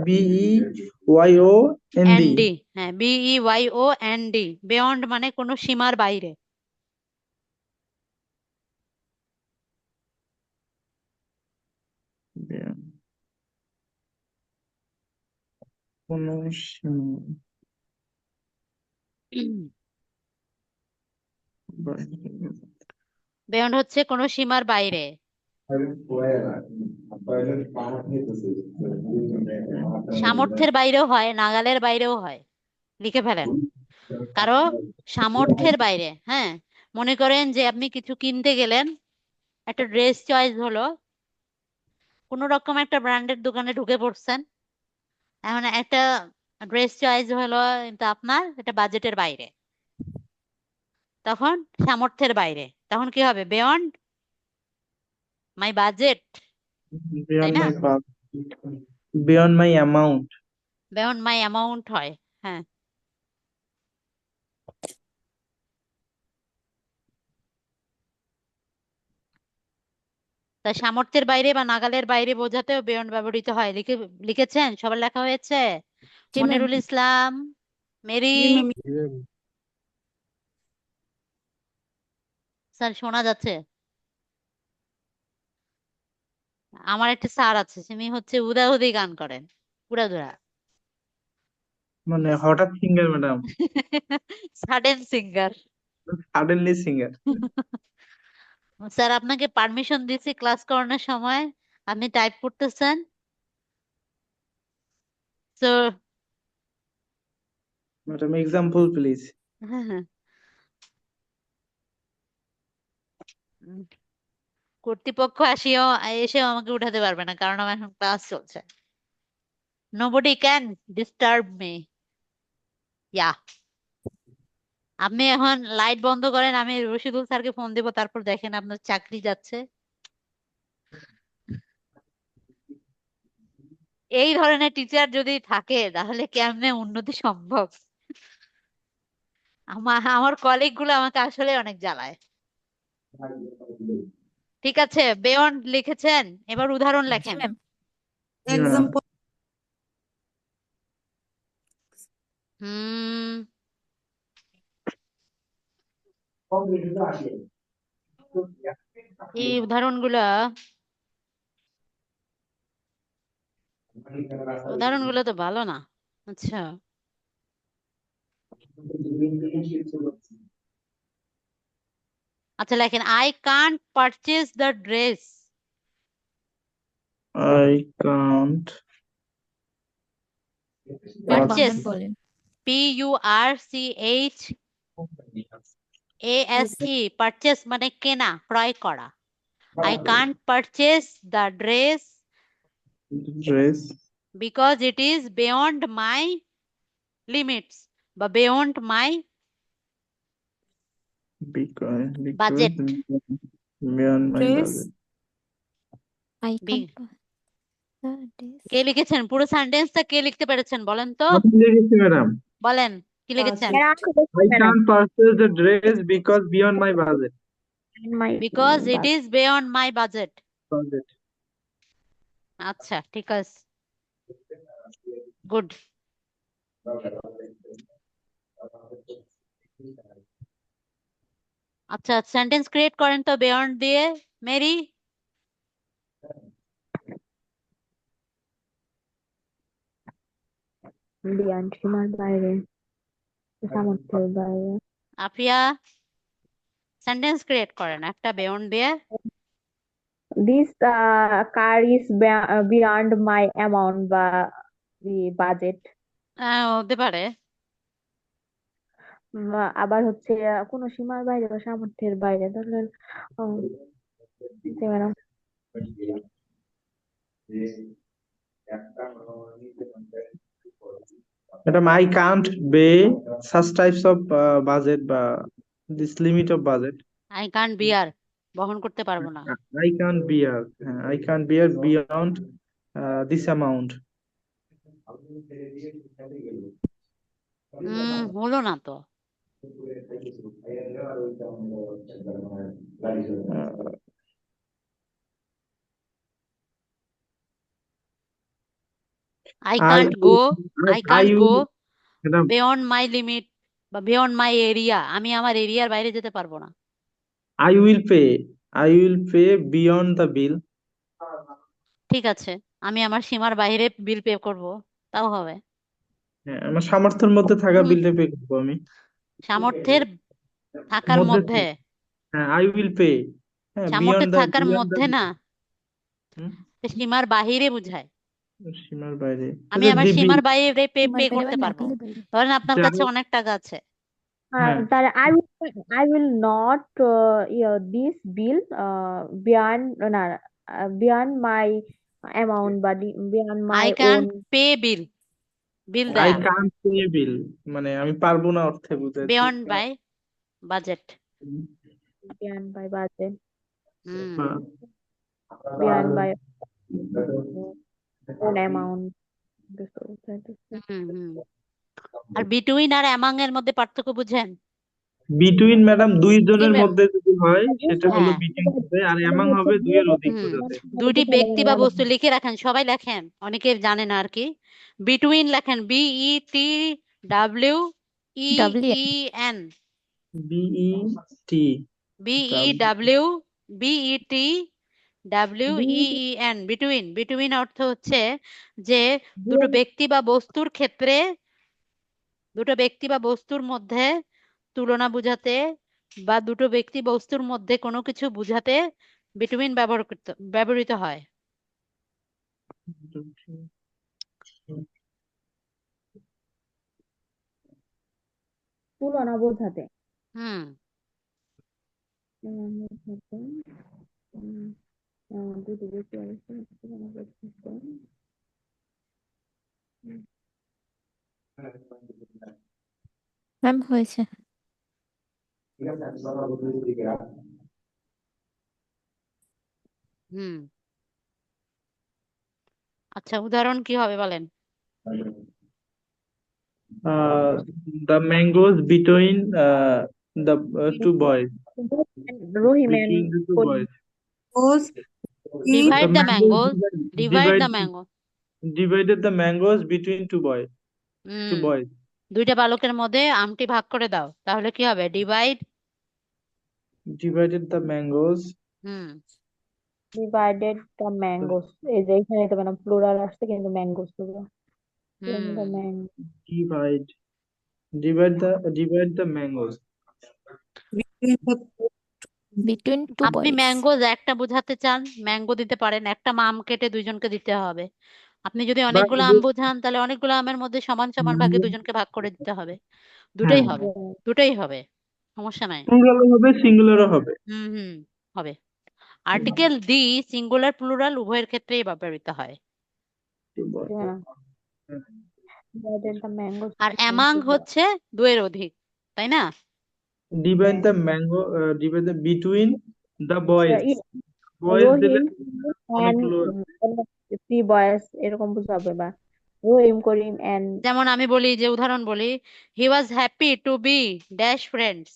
BEYOND। এনডি, হ্যাঁ, BEYOND, বেয়ন্ড মানে কোনো সীমার বাইরে। কোন বেয়ন্ড হচ্ছে কোনো সীমার বাইরে। সামর্থ্যের বাইরেও হয়, নাগালের বাইরেও হয়। লিখে ফেলেন। কারো সামর্থ্যের বাইরে, হ্যাঁ। মনে করেন যে আপনি কিছু কিনতে গেলেন, একটা ড্রেস চয়েস হলো, কোনো রকম একটা ব্র্যান্ডের দোকানে ঢুকে পড়ছেন, এখন একটা ড্রেস চয়েস হলো, কিন্তু আপনার এটা বাজেটের বাইরে, তখন সামর্থ্যের বাইরে, তখন কি হবে? বিয়ন্ড মাই বাজেট, তাই বিয়ন্ড না? My beyond my amount. Beyond my amount হয়। হ্যাঁ। তাই সামর্থ্যের বাইরে বা নাগালের বাইরে বোঝাতেও বিয়ন্ড ব্যবহৃত হয়। লিখেছেন? সবার লেখা হয়েছে? জি ম্যাম। মনিরুল ইসলাম, মেরি, জি ম্যাম। স্যার শোনা যাচ্ছে? আমার একটা স্যার আছে, তিনি হচ্ছে উদাহুদি গান করেন, উড়াধুরা। মানে হঠাৎ singer madam, sudden singer. Suddenly singer. Sir আপনাকে পারমিশন দিয়েছি ক্লাস করানোর সময়, আপনি টাইপ করতেছেন, তো ম্যাডাম, এক্সাম্পল প্লিজ। কর্তৃপক্ষ এসেও আমাকে উঠাতে পারবে না, কারণ আমার এখন ক্লাস চলছে। Nobody can disturb me. Yeah, আপনি এখন লাইট বন্ধ করেন, আমি রশিদুল স্যারকে ফোন দিব, তারপর দেখেন আপনার চাকরি যাচ্ছে। এই ধরনের টিচার যদি থাকে তাহলে কেমনে উন্নতি সম্ভব? আমার আমার কলিগ গুলো আমাকে আসলে অনেক জ্বালায়। ঠিক আছে, বেয়ন্ড লিখেছেন, এবার উদাহরণ জি লেখেন। ম্যাম। জি ম্যাডাম। এক্সাম্পল। হুম, এই উদাহরণগুলো তো ভালো না। আচ্ছা, আচ্ছা লেখেন, I can't purchase the dress. I can't ma'am purchase, বানান বলেন। PURCH, ASE পারচেস মানে কেনা, ক্রয় করা। I can't purchase the dress Dress because it is beyond my limits বা beyond my because budget. beyond my Dress, budget. I Big. can't buy the K dress. লিখেছেন? পুরো সেন্টেন্সটা কে লিখতে পেরেছেন বলেন তো? আমি লিখেছি ম্যাডাম। বলেন কি লিখেছেন? ম্যাডাম আমি বলছি I madam can't purchase the dress because beyond my budget. My Because it is beyond my budget. Budget. আচ্ছা ঠিক আছে, গুড। আচ্ছা সেন্টেন্স ক্রিয়েট করেন তো বিয়ন্ড দিয়ে, মেরি। বিয়ান সীমার বাইরে সামর্থ্যের বাইরে আফিয়া সেন্টেন্স ক্রিয়েট করেন একটা বিয়ন্ড দিয়ে। This car is beyond my amount বা বাজেট হতে পারে। আবার হচ্ছে কোনো সীমার বাইরে বা সামর্থ্যের বাইরে ধরলেন madam Madam, I can't pay such types of budget বা this limit of budget. I can't bear, বহন করতে পারবো না। I can't bear. I can't bear beyond this amount. হলো না তো। I can't go, I can't go Madam, beyond my limit বা beyond my area, আমি আমার এরিয়ার বাইরে যেতে পারবো না। I will pay. I will pay beyond the bill. ঠিক আছে, আমি আমার সীমার বাইরে বিল পে করব, তাও হবে। হ্যাঁ, আমার সামর্থ্যের মধ্যে থাকা বিলটা পে করবো আমি। সামর্থ্যের থাকার মধ্যে মধ্যে, হ্যাঁ, I will pay. হ্যাঁ, সামর্থ্যের beyond the থাকার মধ্যে না, হুম, সীমার বাহিরে বুঝায়। সীমার বাইরে। আমি আচ্ছা, আমার সীমার বাইরে পে সীমার বাইরে করতে বা না পারবো। পেলে বাইরে। ধরেন আপনার যা- কাছে অনেক টাকা আছে, হ্যাঁ। তাহলে I will not this bill beyond না beyond my amount বা beyond my I can own pay bill, bill I দেয়া can't pay bill মানে আমি পারবো না অর্থে বুঝাচ্ছি। Beyond by budget. beyond by budget হ্যাঁ। beyond by own amount আর বিটুইন আর অ্যামাং এর মধ্যে পার্থক্য বুঝেন? বিটুইন ম্যাডাম দুই জনের বুঝলেন? মধ্যে যদি হয় সেটা হলো হ্যাঁ। বিটুইন হবে, আর এমাং হবে দুইয়ের অধিক বোঝাতে। দুটি ব্যক্তি বা বস্তু লিখে রাখেন, সবাই লেখেন, অনেকে জানে না আর কি। বিটুইন লেখেন BETWEEN, BET BETWEEN, between. Between অর্থ হচ্ছে যে দুটো ব্যক্তি বা বস্তুর ক্ষেত্রে, দুটো ব্যক্তি বা বস্তুর মধ্যে তুলনা বুঝাতে বা দুটো ব্যক্তি বস্তুর মধ্যে কোনো কিছু বুঝাতে বিটুইন ব্যবহৃত হয়। তুলনা বোঝাতে হুম দুটো ব্যক্তি অবস্থায় তুলনা বোঝাতে ম্যাম হয়েছে। হুম আচ্ছা, উদাহরণ কি হবে বলেন? the mangoes between the two boys. Rahim and Between the two Karim boys. goes, he, divide the mangoes, divide the divide- mango. divided the mangoes between two boys. Two boys. দুইটা বালকের মধ্যে আমটি ভাগ করে দাও, তাহলে কি হবে? Divide. Divided the mangoes. divided the mangoes এই যে এখানে তো মানে প্লুরাল আসছে কিন্তু ম্যাঙ্গোস তো Divide the mangoes. between the between two আপনি বয়েজ। ম্যাঙ্গোজ একটা বোঝাতে চান, ম্যাঙ্গো দিতে পারেন, একটা আম কেটে দুইজনকে দিতে হবে। আপনি যদি বা অনেকগুলো আম বোঝান তাহলে অনেকগুলো আমের মধ্যে সমান সমান ভাগে দুজনকে ভাগ করে দিতে হবে। দুটোই হবে, দুটোই হবে, সমস্যা নাই। প্লুরালও হবে সিঙ্গুলারও হবে। হুম, হবে। আর্টিকেল দি সিঙ্গুলার প্লুরাল উভয়ের ক্ষেত্রেই ব্যবহৃত হয়। জি madam. More than the mango আর juice অ্যামাং means the হচ্ছে দুয়ের অধিক, তাই না? Divide the mango, divide the between the boys. yeah, boys দিলে রহিম and অনেকগুলো three boys এরকম বুঝাবে বা রহিম করিম and যেমন আমি বলি, যে উদাহরণ বলি, he was happy to be dash friends.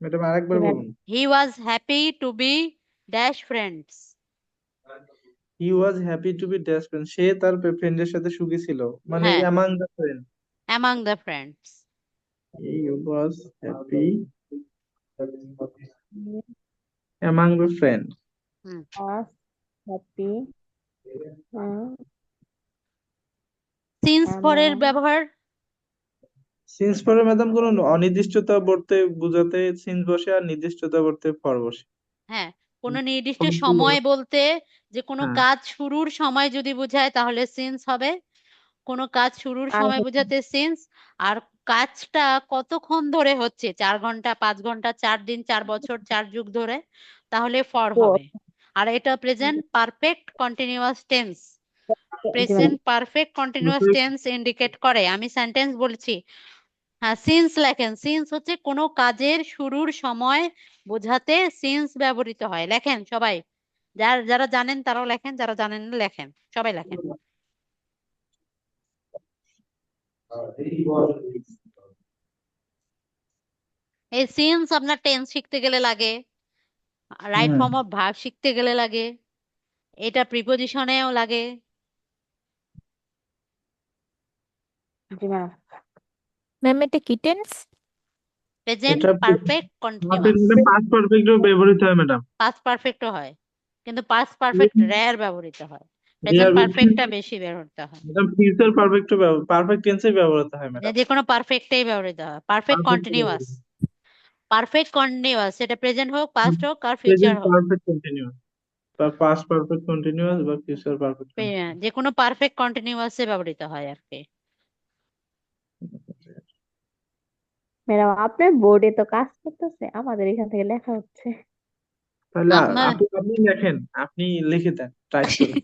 Madam আরেকবার জি ম্যাডাম। বলুন। He was happy to be dash friends. He was happy to be dash friend, সে তার ফ্রেন্ডের সাথে সুখী ছিল, মানে হ্যাঁ, among the friend. Among the friends. He was happy among the friend. Hmm, was happy since পরের among ব্যবহার। সিন্স পরে ম্যাডাম কোন অনির্দিষ্টতা বলতে বোঝাতে সিন্স বসে, আর নির্দিষ্টতা বলতে ফর বসে। হ্যাঁ, কোনো নির্দিষ্ট সবগুলো সময় বলতে, যে কোনো হ্যাঁ। কাজ শুরুর সময় যদি বোঝায় তাহলে সিন্স হবে। কোনো কাজ শুরুর আর সময় বোঝাতে সিন্স। আর কাজটা কতক্ষণ ধরে হচ্ছে, 4 ঘন্টা, 5 ঘন্টা, 4 দিন, 4 বছর, 4 যুগ ধরে, তাহলে ফর হবে। আর এটা প্রেজেন্ট পারফেক্ট কন্টিনিউয়াস টেন্স। জি present madam. Perfect continuous tense indicate করে। আমি সেন্টেন্স বলছি, হ্যাঁ, সিন্স লেখেন। সিন্স হচ্ছে কোনো কাজের শুরুর সময় বোঝাতে সিন্স ব্যবহৃত হয়। লেখেন সবাই, যারা যারা জানেন তারাও লেখেন, যারা জানেন না লেখেন, সবাই লেখেন। এই সিন্স আপনার টেন্স শিখতে গেলে লাগে, right hmm. Form of verb শিখতে গেলে লাগে, এটা প্রিপোজিশনেও লাগে। জি ম্যাডাম। ম্যাম এটা কি টেন্স? প্রেজেন্ট এটা পারফেক্ট কন্টিনিউয়াস। পাস্ট পারফেক্টও ব্যবহৃত হয় ম্যাডাম। পাস্ট পারফেক্টও হয়, কিন্তু পাস্ট পারফেক্ট রেয়ার ব্যবহৃত হয়। প্রেজেন্ট রিয়ার পারফেক্টটা বেশি ব্যবহৃত হয়। ম্যাডাম ফিউচার পারফেক্টও পারফেক্ট টেন্সে ব্যবহৃত হয় ম্যাডাম। যে কোনো পারফেক্টেই ব্যবহৃত হয়। Perfect perfect continuous, perfect continuous, সেটা প্রেজেন্ট হোক, পাস্ট হোক, আর ফিউচার প্রেজেন্ট হোক। পারফেক্ট কন্টিনিউয়াস বা পাস্ট পারফেক্ট কন্টিনিউয়াস বা ফিউচার পারফেক্ট কন্টিনিউয়াস। যে কোনো পারফেক্ট কন্টিনিউয়াসে ব্যবহৃত হয় আর কি। ম্যাডাম আপনার বোর্ডে তো কাজ করতেছে, আমাদের এখান থেকে লেখা হচ্ছে। তাহলে আপনার আপনি লেখেন, আপনি লিখে দেন টাইপ করে।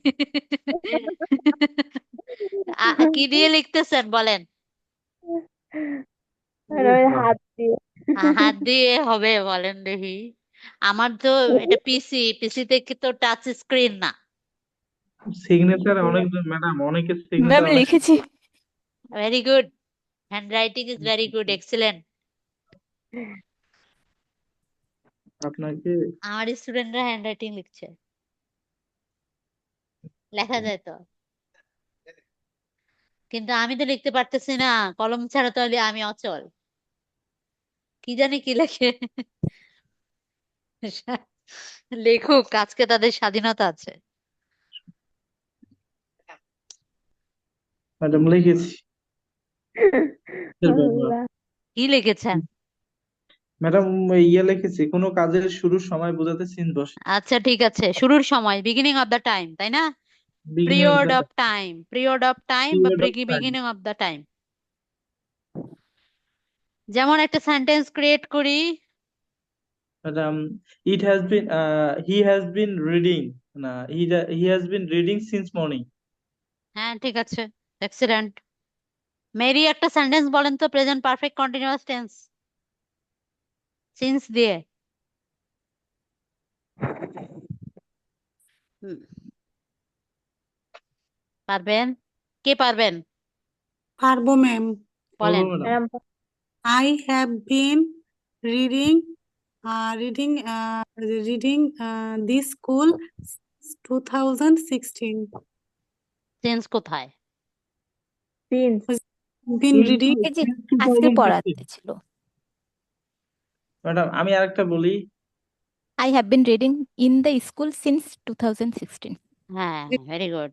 কি দিয়ে লিখতেছেন বলেন? আর ওই হাত দিয়ে হাত দিয়ে হবে? বলেন দেখি। আমার তো এটা পিসিতে তো টাচ স্ক্রিন না। সিগনেচার অনেক ম্যাডাম, অনেকের ম্যাম সিগনেচার অনেক লিখেছি। Very good, hand writing is very good, excellent. আপনাকে। আমার স্টুডেন্টরা হ্যান্ড রাইটিং লিখছে, লেখা যায় তো, কিন্তু আমি তো লিখতে পারতেছি না। কলম ছাড়া তো আমি অচল, কি জানি কি লেখে। লেখুক, আজকে তাদের স্বাধীনতা আছে। ম্যাডাম লিখেছি। আল্লাহ। কি লিখেছেন? ম্যাডাম লিখেছি, কোনো কাজের শুরুর সময় বোঝাতে সিন বসে। আচ্ছা ঠিক আছে, শুরুর সময়, বিগিনিং অফ দ্য টাইম, তাই না? Beginning of period the of time, period of time বা period of time. Beginning of the time. যেমন একটা সেন্টেন্স ক্রিয়েট করি, madam it has been, he has been reading, না he has been reading since morning. হ্যাঁ ঠিক আছে, excellent. মেরি একটা সেন্টেন্স বলেন তো, present perfect continuous tense since দিয়ে। হুম, পারবেন? কে পারবেন পারবো ম্যাম। বলেন? Madam madam I have been reading reading reading this school since 2016. Since কোথায়? সিন্স Been reading এই যে আজকে পড়াতে ছিল, ম্যাডাম আমি আরেকটা বলি। I have been reading in the school since 2016। হ্যাঁ, ভেরি গুড।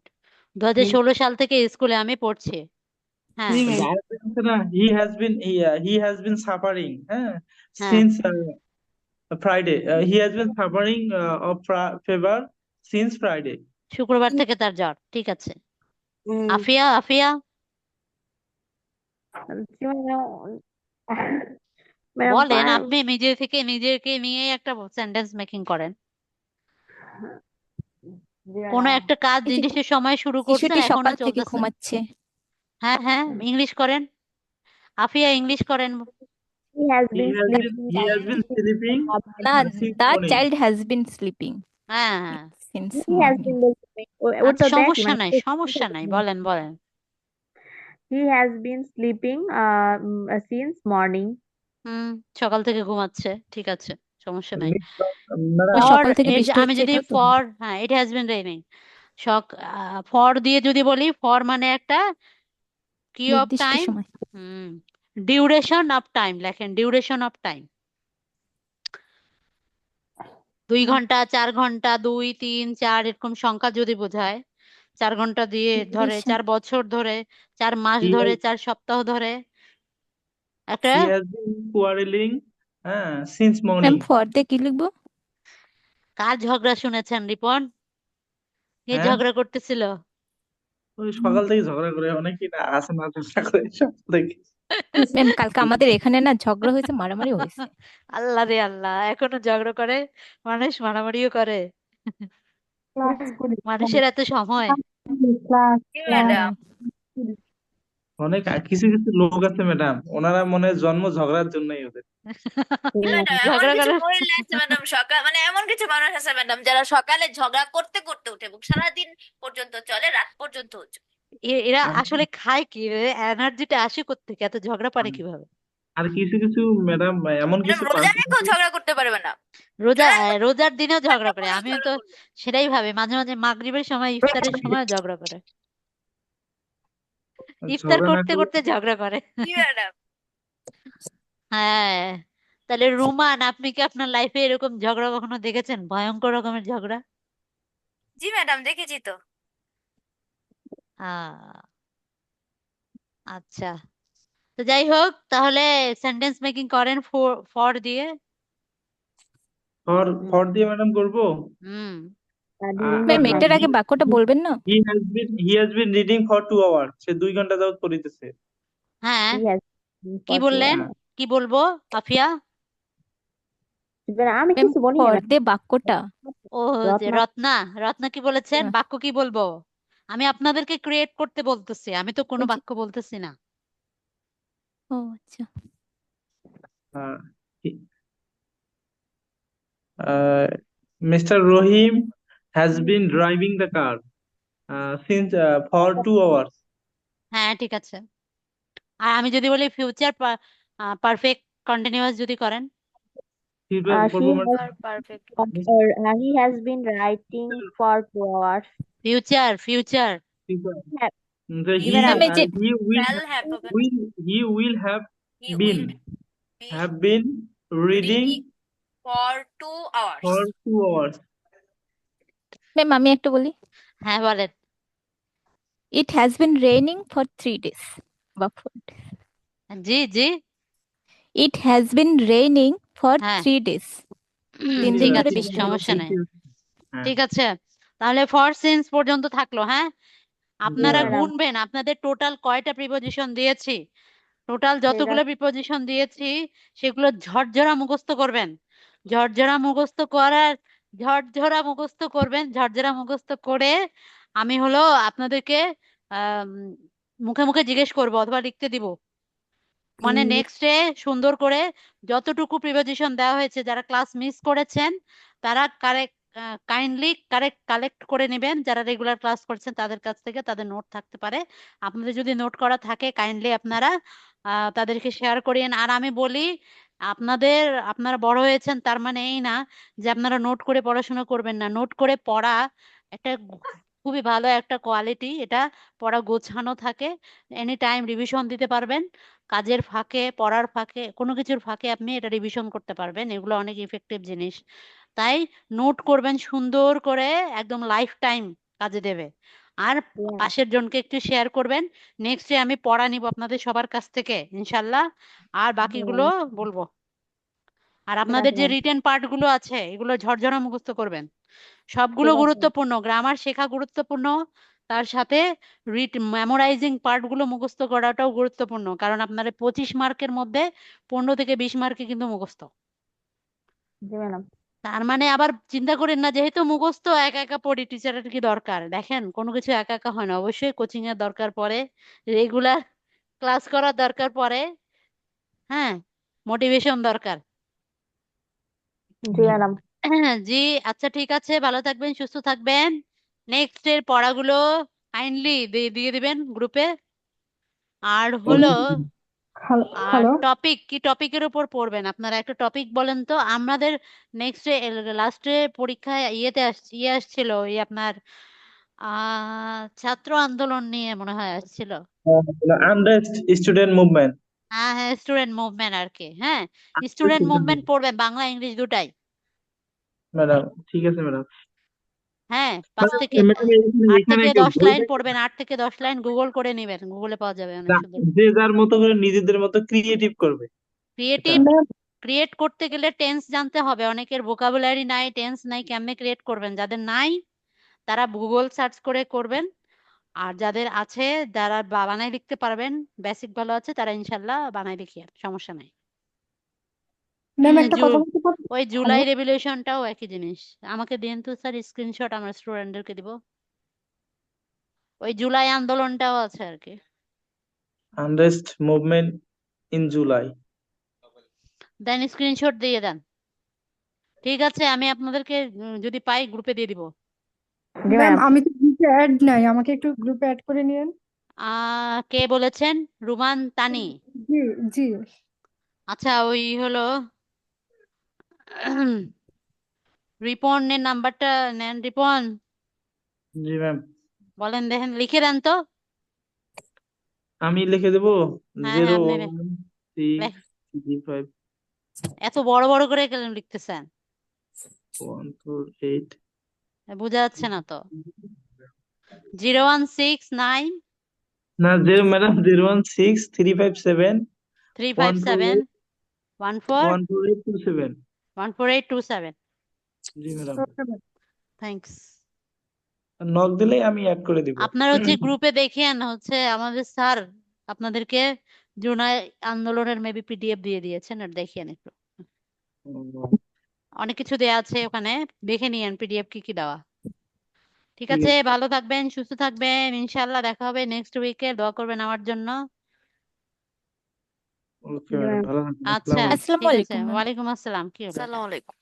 2016 সাল থেকে স্কুলে আমি পড়ছি। হ্যাঁ, জি ওই যে ম্যাম। আরেকটা আছে না, হি হ্যাজ বিন সাফারিং, হ্যাঁ, হ্যাঁ, since Friday, he has been suffering of fever since Friday. শুক্রবার থেকে তার জ্বর, ঠিক আছে। হুম, আফিয়া, আফিয়া, জি ম্যাডাম। ম্যাডাম বলেন, আপনি নিজে থেকে নিজেকে নিয়ে একটা সেন্টেন্স মেকিং করেন। কোনো একটা কাজ এই যে নির্দিষ্ট সময় শুরু করছেন, শিশুটি এখনো সকাল থেকে চলতেছে। ঘুমাচ্ছে। হ্যাঁ হ্যাঁ, ইংলিশ করেন, আফিয়া ইংলিশ করেন। he has He been has been sleeping he has been sleeping না, since the morning. child has been sleeping হ্যাঁ হ্যাঁ, since he has morning. been sleeping ওটা আচ্ছা দেখ সমস্যা মানে নাই, সমস্যা নাই, বলেন বলেন। he has been sleeping since morning সকাল থেকে ঘুমাচ্ছে, ঠিক আছে, সমস্যা নাই। ম্যাডাম আর ফর, সকাল থেকে বৃষ্টি আমি হচ্ছে, যদি এটাও তো ফর, হ্যাঁ ইট হ্যাজ বিন রেইনিং, ফর দিয়ে যদি বলি, ফর মানে একটা কি অফ নির্দিষ্ট টাইম, সময়। ডিউরেশন অফ টাইম লেখেন, ডিউরেশন অফ টাইম। 2 ঘন্টা, 4 ঘন্টা, 2, 3, 4 এরকম সংখ্যা যদি বোঝায়, 4 ঘন্টা দিয়ে ধরে, ডিউরেশন 4 বছর ধরে, 4 মাস he ধরে, has 4 সপ্তাহ ধরে একটা। he has been quarreling since ma'am morning. For দিয়ে কি লিখবো? কার ঝগড়া শুনেছেন রিপন? কে হ্যাঁ, ঝগড়া করতেছিল? ওই সকাল থেকে ঝগড়া করে অনেকেই না আছে না ঝগড়া করে সকাল থেকে। ম্যাম কালকে আমাদের এখানে না ঝগড়া হয়েছে, মারামারি হয়েছে। আল্লাহ রে আল্লাহ, এখনো ঝগড়া করে মানুষ, মারামারিও করে। মানুষের এত সময়? জি ম্যাডাম। অনেক কিছু কিছু লোক আছে ম্যাডাম, ওনারা মনে হয় জন্ম ঝগড়ার জন্যই ওদের। জি ম্যাডাম, এমন ঝগড়া কিছু করার মহিলা আছে ম্যাডাম, সকাল মানে এমন কিছু মানুষ আছে ম্যাডাম যারা সকালে ঝগড়া করতে করতে উঠে এবং সারাদিন পর্যন্ত চলে, রাত পর্যন্ত চলে। এরা আর আসলে খায় কি? এনার্জিটা আসে কোত্থেকে? এত ঝগড়া পারে কিভাবে? আর কিছু কিছু ম্যাডাম এমন ম্যাডাম কিছু রোজা পার্সন রেখেও ঝগড়া করতে পারবে না। রোজা, সারাদিন রোজার দিনেও ঝগড়া করে। পরেও আমিও ঝগড়া তো করবে। সেটাই ভাবি, মাঝে মাঝে মাগরিবের সময়, ইফতারের সময় ঝগড়া করে, ইফতার ঝগড়া না করতে করে করতে ঝগড়া করে। জি ম্যাডাম। হ্যাঁ, তাহলে রুমান, আপনি কি আপনার লাইফে এরকম ঝগড়া কখনো দেখেছেন? ভয়ঙ্কর রকমের ঝগড়া? জি ম্যাডাম, দেখেছি তো। আহ আচ্ছা, তো যাই হোক, তাহলে সেন্টেন্স মেকিং করেন ফর, ফর দিয়ে। ফর ফর দিয়ে ম্যাডাম করবো। হুম during the ম্যাম night এটার আগে বাক্যটা বলবেন না? he has been reading for 2 hours. সে 2 ঘন্টা যাবত পড়িতেছে। হ্যাঁ, he has been কি for বললেন? হ্যাঁ, কি বলবো আফিয়া? আমি ম্যাম কিছু বলি ফর না দিয়ে বাক্যটা। ও, যে রত্না রত্না, রত্না কি বলেছেন? হ্যাঁ, বাক্য কি বলবো? আমি আপনাদেরকে ক্রিয়েট করতে বলতেছি, আমি তো কোনো ওই যে, বাক্য বলতেছি না। ও আচ্ছা। আহ, he- Mr. Rohim has been driving the car since for 2 hours. হ্যাঁ ঠিক আছে। আর আমি যদি বলি ফিউচার পারফেক্ট কন্টিনিউয়াস যদি করেন, ফিডব্যাক she বলবো has madam. Perfect. he has been writing for 2 hours future, future. have G He madam. Ma'am এই যে শ্যাল হ্যাভ হবে না। he will have he been will be reading reading for 2 hours. for 2 hours. Ma'am আমি একটু বলি, হ্যাঁ বলেন। ইট has been raining for 3 days বা 4 days। G G, it has been raining for হ্যাঁ 3 days। 3 দিন ঠিক ধরে আছে, বৃষ্টি সমস্যা হচ্ছে। নেই, হ্যাঁ, ঠিক আছে। তাহলে ফর সিন্স পর্যন্ত থাকলো। হ্যাঁ, জি আপনারা ম্যাডাম। ম্যাডাম গুনবেন আপনাদের টোটাল কয়টা প্রিপোজিশন দিয়েছি। টোটাল ঠিক যতগুলো আছে প্রিপোজিশন দিয়েছি সেগুলো ঝরঝরা মুখস্থ করবেন। ঝরঝরা মুখস্থ করার, ঝরঝরা মুখস্থ করবেন, ঝরঝরা মুখস্থ করে আমি হলো আপনাদেরকে আহ মুখে মুখে জিজ্ঞেস করব অথবা লিখতে দিব। মানে নেক্সট ডে সুন্দর করে যতটুকু প্রিপোজিশন দেওয়া হয়েছে, যারা ক্লাস মিস করেছেন তারা কারেক্ট, কাইন্ডলি কালেক্ট করে নেবেন। যারা রেগুলার ক্লাস করছেন তাদের কাছ থেকে, তাদের নোট থাকতে পারে, আপনাদের যদি নোট করা থাকে কাইন্ডলি আপনারা তাদেরকে শেয়ার করিয়েন। আর আমি বলি, আপনাদের, আপনারা বড় হয়েছেন তার মানে এই না যে আপনারা নোট করে পড়াশোনা করবেন না। নোট করে পড়া একটা খুবই ভালো একটা কোয়ালিটি, এটা পড়া গোছানো থাকে, এনি টাইম রিভিশন দিতে পারবেন। কাজের ফাঁকে, পড়ার ফাঁকে, কোনো কিছুর ফাঁকে আপনি এটা রিভিশন করতে পারবেন, এগুলো অনেক ইফেক্টিভ জিনিস। তাই নোট করবেন সুন্দর করে, একদম লাইফ টাইম কাজে দেবে। আর পাশের জনকে একটু শেয়ার করবেন। নেক্সট ডে আমি পড়া নিব আপনাদের সবার কাছ থেকে ইনশাল্লাহ, আর বাকিগুলো বলবো। আর ঠিক আপনাদের আছে যে ম্যাম রিটেন পার্ট গুলো আছে এগুলো ঝরঝরা মুখস্থ করবেন, সবগুলো ঠিক আছে গুরুত্বপূর্ণ। গ্রামার শেখা গুরুত্বপূর্ণ, তার সাথে মেমোরাইজিং পার্টগুলো মুখস্থ করাটাও গুরুত্বপূর্ণ, কারণ আপনার 25 মার্কের মধ্যে 15 থেকে 20 মার্কে কিন্তু মুখস্থ। জি ম্যাডাম। তার মানে আবার চিন্তা করেন না যেহেতু মুখস্থ একা একা পড়ি, টিচারের কি দরকার? দেখেন, কোনো কিছু একা একা হয় না, অবশ্যই কোচিং এর দরকার পড়ে, রেগুলার ক্লাস করার দরকার পড়ে, হ্যাঁ, মোটিভেশন দরকার। জি ম্যাডাম। জি, আচ্ছা ঠিক আছে, ভালো থাকবেন, সুস্থ থাকবেন। নেক্সট এর পড়াগুলো কাইন্ডলি দিয়ে দিবেন গ্রুপে। আর হলো, আর হ্যালো। টপিক কি, টপিকের উপর পড়বেন আপনারা? একটা টপিক বলেন তো। আমাদের নেক্সট লাস্টে পরীক্ষায় ইয়ে আসছিল, ওই আপনার ছাত্র আন্দোলন নিয়ে মনে হয় আসছিল। Unrest, student movement. হ্যাঁ হ্যাঁ, স্টুডেন্ট মুভমেন্ট আর কি। হ্যাঁ, স্টুডেন্ট মুভমেন্ট পড়বেন, বাংলা ইংলিশ দুটাই। ম্যাডাম ঠিক আছে ম্যাডাম। হ্যাঁ, ম্যাডাম 8 এখানে থেকে কেউ 10 বই লাইন পড়বেন, 8 থেকে 10 লাইন গুগল করে নেবেন, গুগলে পাওয়া যাবে অনেক সুন্দর। যে যার মতো করে নিজেদের মতো ক্রিয়েটিভ করবে এটা। ক্রিয়েটিভ ক্রিয়েট করতে গেলে টেন্স জানতে হবে, অনেকের ভোকাবুলারি নাই, টেন্স নাই, কেমনে ক্রিয়েট করবেন? যাদের নাই তারা গুগল সার্চ করে করবেন, আর যাদের আছে, যারা বানায় লিখতে পারবেন, বেসিক ভালো আছে, তারা ইনশাল্লাহ বানায় লিখিয়ে সমস্যা নাই। ম্যাম একটা জু কথা বলতে পারি? ওই হ্যালো। জুলাই রেভলিউশনটাও একই জিনিস। আমাকে দিন তো স্যার স্ক্রিনশট, আমার স্টুডেন্টদেরকে দিব। ওই জুলাই আন্দোলনটাও আছে আর কি। Unrest movement in July. দেন স্ক্রিনশট দিয়ে দেন। ঠিক আছে, আমি আপনাদেরকে যদি পাই গ্রুপে দিয়ে দিব। জি ম্যাম ম্যাডাম। আমি তো গ্রুপে অ্যাড নাই, আমাকে একটু গ্রুপে অ্যাড করে নিন। কে বলেছেন? রুমান তানি? জি জি। আচ্ছা, ওই হলো রিপনের নাম্বারটা নেন। রিপন, জি ম্যাম। বলেন, দেখেন, লিখে দেন তো। আমি লিখে দেবো। হ্যাঁ হ্যাঁ, জিরো আপনি ওয়ান লেখ- সিক্স থ্রি ফাইভ এত বড় বড় করে কেন লিখতেছেন? 148। বোঝা যাচ্ছে না তো। 0169357 না ম্যাডাম, 0163571 148 14827। 14827। জি ম্যাডাম। Okay ma'am. থ্যাঙ্কস। নক দিলেই আমি অ্যাড করে দিব। আপনার গ্রুপে দেখেন, আমাদের স্যার আপনাদেরকে জুলাই আন্দোলনের মেবি পিডিএফ দিয়ে দিয়েছেন, আর দেখিয়েন একটু। অনেক কিছু দেয়া আছে ওখানে, দেখে নিয়েন পিডিএফ কি কি দেওয়া। ঠিক ঠিক আছে, আছে। ভালো থাকবেন, সুস্থ থাকবেন, ইনশাল্লাহ দেখা হবে নেক্সট উইকে। দোয়া করবেন আমার জন্য। ওকে জি ম্যাডাম, ম্যাম। ভালো থাকবেন। আচ্ছা, আসসালামু আলাইকুম। আসসালামু ঠিক আছে, আলাইকুম ম্যাম। ওয়ালাইকুম আসসালাম। কি হলো এটা? আসসালামু আলাইকুম।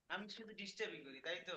আমি শুধু ডিস্টার্বই করি, তাই তো?